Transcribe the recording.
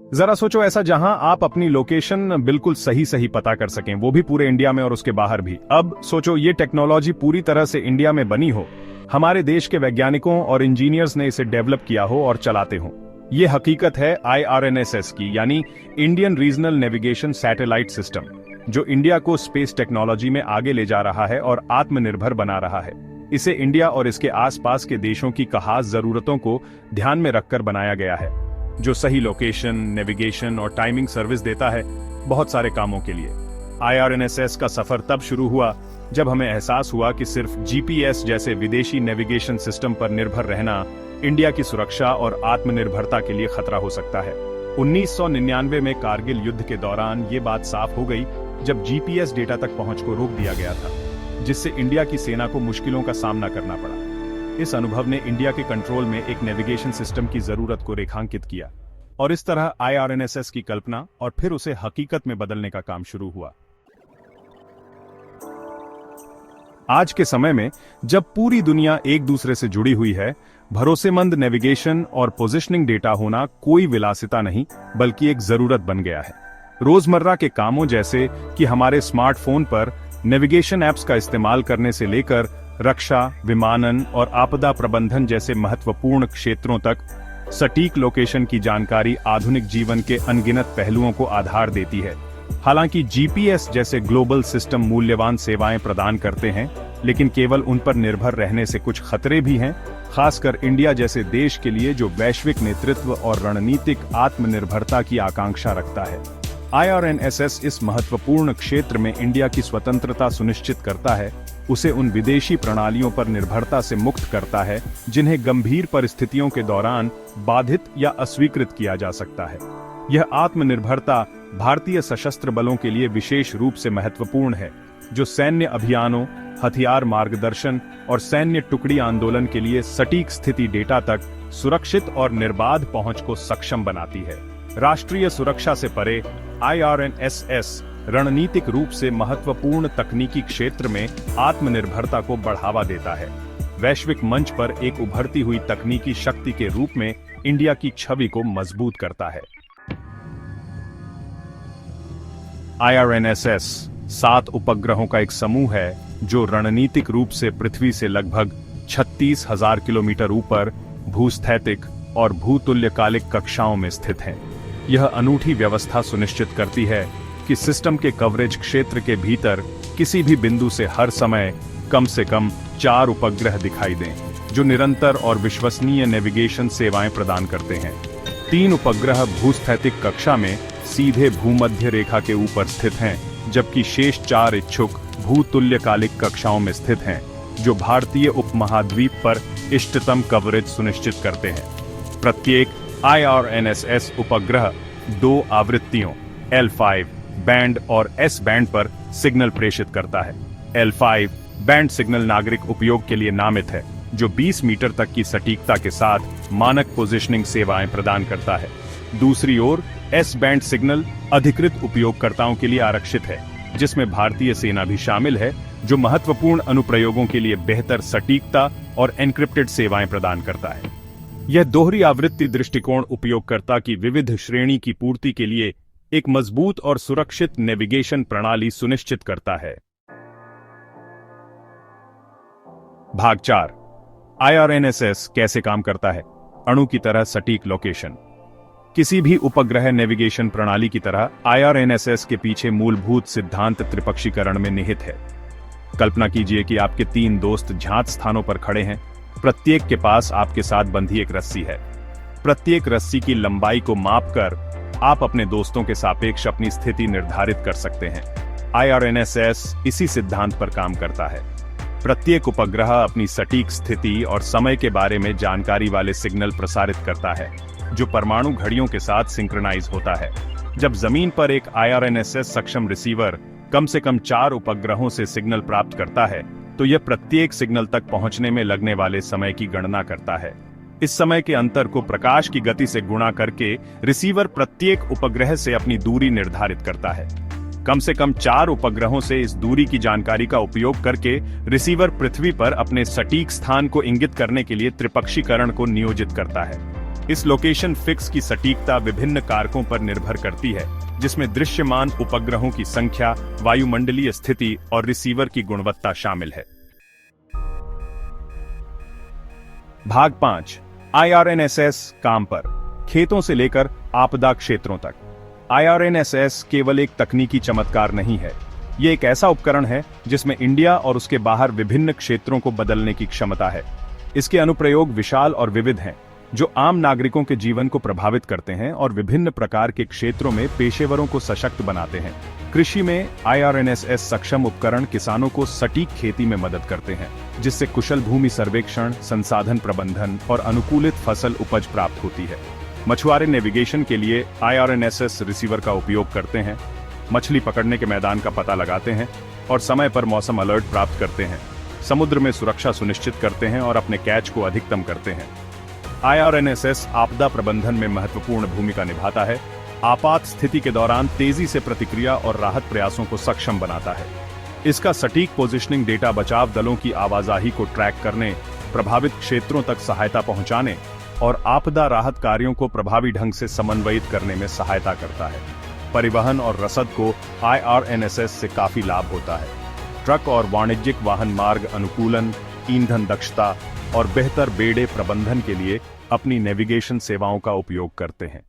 जरा सोचो ऐसा जहां आप अपनी लोकेशन बिल्कुल सही सही पता कर सकें, वो भी पूरे इंडिया में और उसके बाहर भी। अब सोचो ये टेक्नोलॉजी पूरी तरह से इंडिया में बनी हो, हमारे देश के वैज्ञानिकों और इंजीनियर्स ने इसे डेवलप किया हो और चलाते हो। ये हकीकत है IRNSS की, यानी Indian regional navigation satellite system, जो इंडिया को स्पेस टेक्नोलॉजी में आगे ले जा रहा है और आत्मनिर्भर बना रहा है। इसे इंडिया और इसके आसपास के देशों की खास जरूरतों को ध्यान में रखकर बनाया गया है, जो सही लोकेशन, नेविगेशन और टाइमिंग सर्विस देता है बहुत सारे कामों के लिए। IRNSS का सफर तब शुरू हुआ जब हमें एहसास हुआ कि सिर्फ GPS जैसे विदेशी नेविगेशन सिस्टम पर निर्भर रहना इंडिया की सुरक्षा और आत्मनिर्भरता के लिए खतरा हो सकता है। 1999 में कारगिल युद्ध के दौरान ये बात साफ हो गई जब GPS डेटा तक पहुंच को रोक दिया गया था, जिससे इंडिया की सेना को मुश्किलों का सामना करना पड़ा। इस अनुभव ने इंडिया के कंट्रोल में एक नेविगेशन सिस्टम की जरूरत को रेखांकित किया और इस तरह IRNSS की कल्पना और फिर उसे हकीकत में बदलने का काम शुरू हुआ। आज के समय में जब पूरी दुनिया एक दूसरे से जुड़ी हुई है, भरोसेमंद नेविगेशन और पोजिशनिंग डेटा होना कोई विलासिता नहीं बल्कि एक जरूरत बन गया है। रोजमर्रा के कामों जैसे कि हमारे स्मार्टफोन पर नेविगेशन ऐप्स का इस्तेमाल करने से लेकर रक्षा, विमानन और आपदा प्रबंधन जैसे महत्वपूर्ण क्षेत्रों तक सटीक लोकेशन की जानकारी आधुनिक जीवन के अनगिनत पहलुओं को आधार देती है। हालांकि GPS जैसे ग्लोबल सिस्टम मूल्यवान सेवाएं प्रदान करते हैं, लेकिन केवल उन पर निर्भर रहने से कुछ खतरे भी हैं, खासकर इंडिया जैसे देश के लिए जो वैश्विक नेतृत्व और रणनीतिक आत्मनिर्भरता की आकांक्षा रखता है। IRNSS इस महत्वपूर्ण क्षेत्र में इंडिया की स्वतंत्रता सुनिश्चित करता है, उसे उन विदेशी प्रणालियों पर निर्भरता से मुक्त करता है जिन्हें गंभीर परिस्थितियों के दौरान बाधित या अस्वीकृत किया जा सकता है। यह आत्मनिर्भरता भारतीय सशस्त्र बलों के लिए विशेष रूप से महत्वपूर्ण है, जो सैन्य अभियानों, हथियार मार्गदर्शन और सैन्य टुकड़ी आंदोलन के लिए सटीक स्थिति डेटा तक सुरक्षित और निर्बाध पहुंच को सक्षम बनाती है। राष्ट्रीय सुरक्षा से परे IRNSS रणनीतिक रूप से महत्वपूर्ण तकनीकी क्षेत्र में आत्मनिर्भरता को बढ़ावा देता है। वैश्विक मंच पर एक उभरती हुई तकनीकी शक्ति के रूप में इंडिया की छवि को मजबूत करता है। IRNSS 7 उपग्रहों का एक समूह है जो रणनीतिक रूप से पृथ्वी से लगभग 36,000 किलोमीटर ऊपर भूस्थैतिक और भूतुल्यकालिक कक्षाओं में स्थित हैं। यह अनूठी व्यवस्था सुनिश्चित करती है कि सिस्टम के कवरेज क्षेत्र के भीतर किसी भी बिंदु से हर समय कम से कम 4 उपग्रह दिखाई दें, जो निरंतर और विश्वसनीय नेविगेशन सेवाएं प्रदान करते हैं। 3 उपग्रह भूस्थैतिक कक्षा में सीधे भूमध्य रेखा के ऊपर स्थित हैं, जबकि शेष 4 इच्छुक भूतुल्यकालिक कक्षाओं में स्थित हैं, जो भारतीय उपमहाद्वीप पर इष्टतम कवरेज सुनिश्चित करते हैं। प्रत्येक IRNSS उपग्रह 2 आवृत्तियों L5 बैंड और S बैंड पर सिग्नल प्रेषित करता है। L5 बैंड सिग्नल नागरिक उपयोग के लिए नामित है, जो 20 मीटर तक की सटीकता के साथ मानक पोजिशनिंग सेवाएं प्रदान करता है। दूसरी ओर S बैंड सिग्नल अधिकृत उपयोगकर्ताओं के लिए आरक्षित है, जिसमें भारतीय सेना भी शामिल है, जो महत्वपूर्ण अनुप्रयोगों के लिए बेहतर सटीकता और एन्क्रिप्टेड सेवाएं प्रदान करता है। यह दोहरी आवृत्ति दृष्टिकोण उपयोगकर्ता की विविध श्रेणी की पूर्ति के लिए एक मजबूत और सुरक्षित नेविगेशन प्रणाली सुनिश्चित करता है। भाग 4 IRNSS कैसे काम करता है। अणु की तरह सटीक लोकेशन। किसी भी उपग्रह नेविगेशन प्रणाली की तरह IRNSS के पीछे मूलभूत सिद्धांत त्रिपक्षीकरण में निहित है। कल्पना कीजिए कि आपके 3 दोस्त ज्ञात स्थानों पर खड़े हैं। प्रत्येक के पास आपके साथ बंधी एक रस्सी है। प्रत्येक रस्सी की लंबाई को मापकर आप अपने दोस्तों के सापेक्ष अपनी स्थिति निर्धारित कर सकते हैं। IRNSS इसी सिद्धांत पर काम करता है। प्रत्येक उपग्रह अपनी सटीक स्थिति और समय के बारे में जानकारी वाले सिग्नल प्रसारित करता है, जो परमाणु घड़ियों के साथ सिंक्रोनाइज होता है। जब जमीन पर एक IRNSS सक्षम रिसीवर कम से कम 4 उपग्रहों से सिग्नल प्राप्त करता है, तो यह प्रत्येक सिग्नल तक पहुंचने में लगने वाले समय की गणना करता है। इस समय के अंतर को प्रकाश की गति से गुणा करके रिसीवर प्रत्येक उपग्रह से अपनी दूरी निर्धारित करता है। कम से कम 4 उपग्रहों से इस दूरी की जानकारी का उपयोग करके रिसीवर पृथ्वी पर अपने सटीक स्थान को इंगित करने के लिए त्रिपक्षीकरण को नियोजित करता है। इस लोकेशन फिक्स की सटीकता विभिन्न कारकों पर निर्भर करती है, जिसमें दृश्यमान उपग्रहों की संख्या, वायुमंडलीय स्थिति और रिसीवर की गुणवत्ता शामिल है। भाग 5 IRNSS काम पर, खेतों से लेकर आपदा क्षेत्रों तक। IRNSS केवल एक तकनीकी चमत्कार नहीं है, ये एक ऐसा उपकरण है जिसमें इंडिया और उसके बाहर विभिन्न क्षेत्रों को बदलने की क्षमता है। इसके अनुप्रयोग विशाल और विविध हैं, जो आम नागरिकों के जीवन को प्रभावित करते हैं और विभिन्न प्रकार के क्षेत्रों में पेशेवरों को सशक्त बनाते हैं। कृषि में IRNSS सक्षम उपकरण किसानों को सटीक खेती में मदद करते हैं, जिससे कुशल भूमि सर्वेक्षण, संसाधन प्रबंधन और अनुकूलित फसल उपज प्राप्त होती है। मछुआरे नेविगेशन के लिए IRNSS रिसीवर का उपयोग करते हैं, मछली पकड़ने के मैदान का पता लगाते हैं और समय पर मौसम अलर्ट प्राप्त करते हैं, समुद्र में सुरक्षा सुनिश्चित करते हैं और अपने कैच को अधिकतम करते हैं। IRNSS आपदा प्रबंधन में महत्वपूर्ण भूमिका निभाता है, आपात स्थिति के दौरान तेजी से प्रतिक्रिया और राहत प्रयासों को सक्षम बनाता है। इसका सटीक पोजिशनिंग डेटा बचाव दलों की आवाजाही को ट्रैक करने, प्रभावित क्षेत्रों तक सहायता पहुंचाने और आपदा राहत कार्यों को प्रभावी ढंग से समन्वयित करने में सहायता करता है। परिवहन और रसद को IRNSS से काफी लाभ होता है। ट्रक और वाणिज्यिक वाहन मार्ग अनुकूलन, ईंधन दक्षता और बेहतर बेड़े प्रबंधन के लिए अपनी नेविगेशन सेवाओं का उपयोग करते हैं।